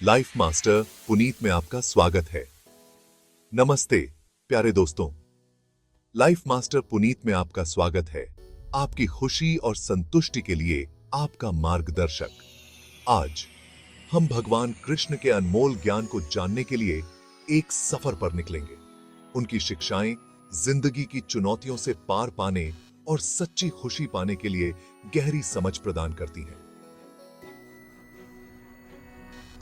Life master Puneet में आपका स्वागत है। नमस्ते प्यारे दोस्तों, लाइफ मास्टर पुनीत में आपका स्वागत है। आपकी खुशी और संतुष्टि के लिए आपका मार्गदर्शक। आज हम भगवान कृष्ण के अनमोल ज्ञान को जानने के लिए एक सफर पर निकलेंगे। उनकी शिक्षाएं जिंदगी की चुनौतियों से पार पाने और सच्ची खुशी पाने के लिए गहरी समझ प्रदान करती हैं।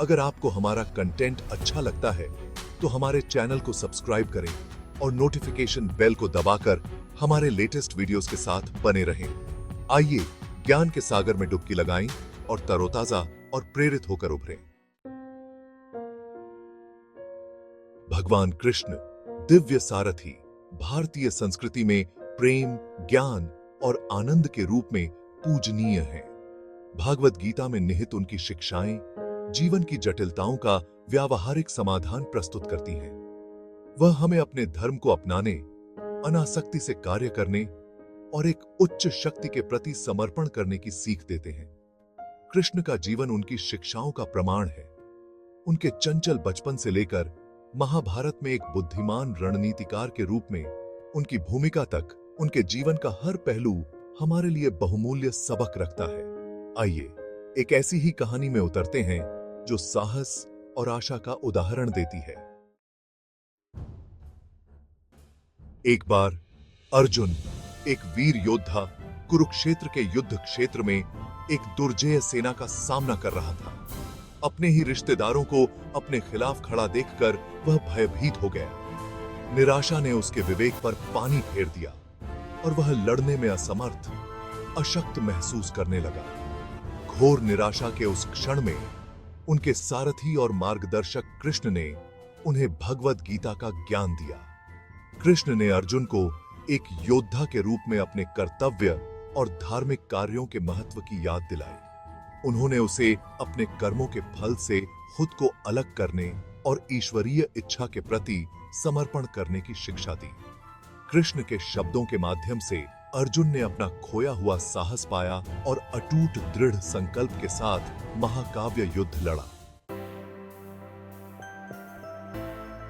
अगर आपको हमारा कंटेंट अच्छा लगता है तो हमारे चैनल को सब्सक्राइब करें और नोटिफिकेशन बेल को दबाकर हमारे लेटेस्ट वीडियोस के साथ बने रहें। आइए ज्ञान के सागर में डुबकी लगाएं और तरोताजा और प्रेरित होकर उभरें। भगवान कृष्ण दिव्य सारथी भारतीय संस्कृति में प्रेम, ज्ञान और आनंद के रूप में पूजनीय हैं। भागवत गीता में निहित उनकी शिक्षाएं जीवन की जटिलताओं का व्यावहारिक समाधान प्रस्तुत करती हैं। वह हमें अपने धर्म को अपनाने, अनासक्ति से कार्य करने और एक उच्च शक्ति के प्रति समर्पण करने की सीख देते हैं। कृष्ण का जीवन उनकी शिक्षाओं का प्रमाण है। उनके चंचल बचपन से लेकर महाभारत में एक बुद्धिमान रणनीतिकार के रूप में उनकी भूमिका तक उनके जीवन का हर पहलू हमारे लिए बहुमूल्य सबक रखता है। आइए एक ऐसी ही कहानी में उतरते हैं जो साहस और आशा का उदाहरण देती है। एक बार अर्जुन, एक वीर योद्धा, कुरुक्षेत्र के युद्ध क्षेत्र में एक दुर्जय सेना का सामना कर रहा था। अपने ही रिश्तेदारों को अपने खिलाफ खड़ा देखकर वह भयभीत हो गया। निराशा ने उसके विवेक पर पानी फेर दिया और वह लड़ने में असमर्थ, अशक्त महसूस करने लगा। घोर निराशा के उस क्षण में उनके सारथी और मार्गदर्शक कृष्ण ने उन्हें भगवत गीता का ज्ञान दिया। कृष्ण ने अर्जुन को एक योद्धा के रूप में अपने कर्तव्य और धार्मिक कार्यों के महत्व की याद दिलाई। उन्होंने उसे अपने कर्मों के फल से खुद को अलग करने और ईश्वरीय इच्छा के प्रति समर्पण करने की शिक्षा दी। कृष्ण के शब्दों के माध्यम से अर्जुन ने अपना खोया हुआ साहस पाया और अटूट दृढ़ संकल्प के साथ महाकाव्य युद्ध लड़ा।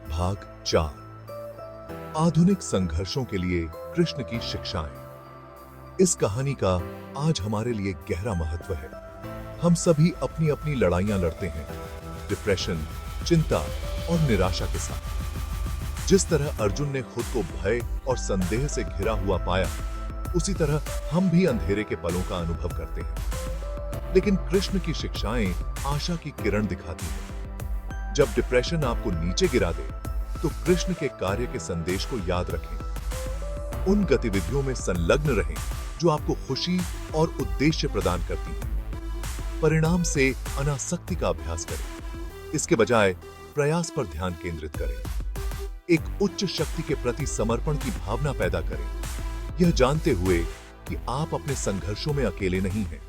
भाग 4, आधुनिक संघर्षों के लिए कृष्ण की शिक्षाएं। इस कहानी का आज हमारे लिए गहरा महत्व है। हम सभी अपनी अपनी लड़ाइयां लड़ते हैं, डिप्रेशन, चिंता और निराशा के साथ। जिस तरह अर्जुन ने खुद को भय और संदेह से घिरा हुआ पाया, उसी तरह हम भी अंधेरे के पलों का अनुभव करते हैं। लेकिन कृष्ण की शिक्षाएं आशा की किरण दिखाती हैं। जब डिप्रेशन आपको नीचे गिरा दे, तो कृष्ण के कार्य के संदेश को याद रखें। उन गतिविधियों में संलग्न रहें जो आपको खुशी और उद्देश्य प्रदान करती हैं। परिणाम से अनासक्ति का अभ्यास करें। इसके बजाय प्रयास पर ध्यान केंद्रित करें। एक उच्च शक्ति के प्रति समर्पण की भावना पैदा करें, यह जानते हुए कि आप अपने संघर्षों में अकेले नहीं हैं।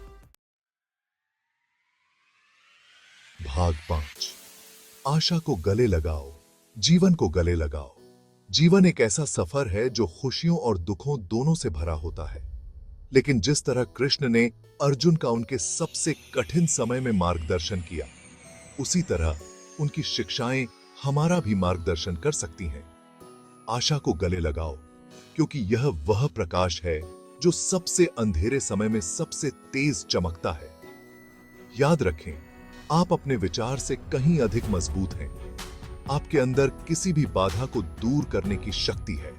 भाग 5, आशा को गले लगाओ, जीवन को गले लगाओ। जीवन एक ऐसा सफर है जो खुशियों और दुखों दोनों से भरा होता है। लेकिन जिस तरह कृष्ण ने अर्जुन का उनके सबसे कठिन समय में मार्गदर्शन किया, उसी तरह उनकी शिक्षाएं हमारा भी मार्गदर्शन कर सकती हैं। आशा को गले लगाओ, क्योंकि यह वह प्रकाश है जो सबसे अंधेरे समय में सबसे तेज चमकता है। याद रखें, आप अपने विचार से कहीं अधिक मजबूत हैं। आपके अंदर किसी भी बाधा को दूर करने की शक्ति है।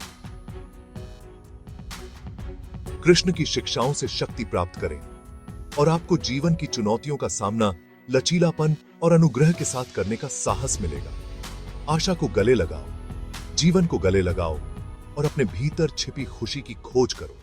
कृष्ण की शिक्षाओं से शक्ति प्राप्त करें और आपको जीवन की चुनौतियों का सामना लचीलापन और अनुग्रह के साथ करने का साहस मिलेगा। आशा को गले लगाओ, जीवन को गले लगाओ और अपने भीतर छिपी खुशी की खोज करो।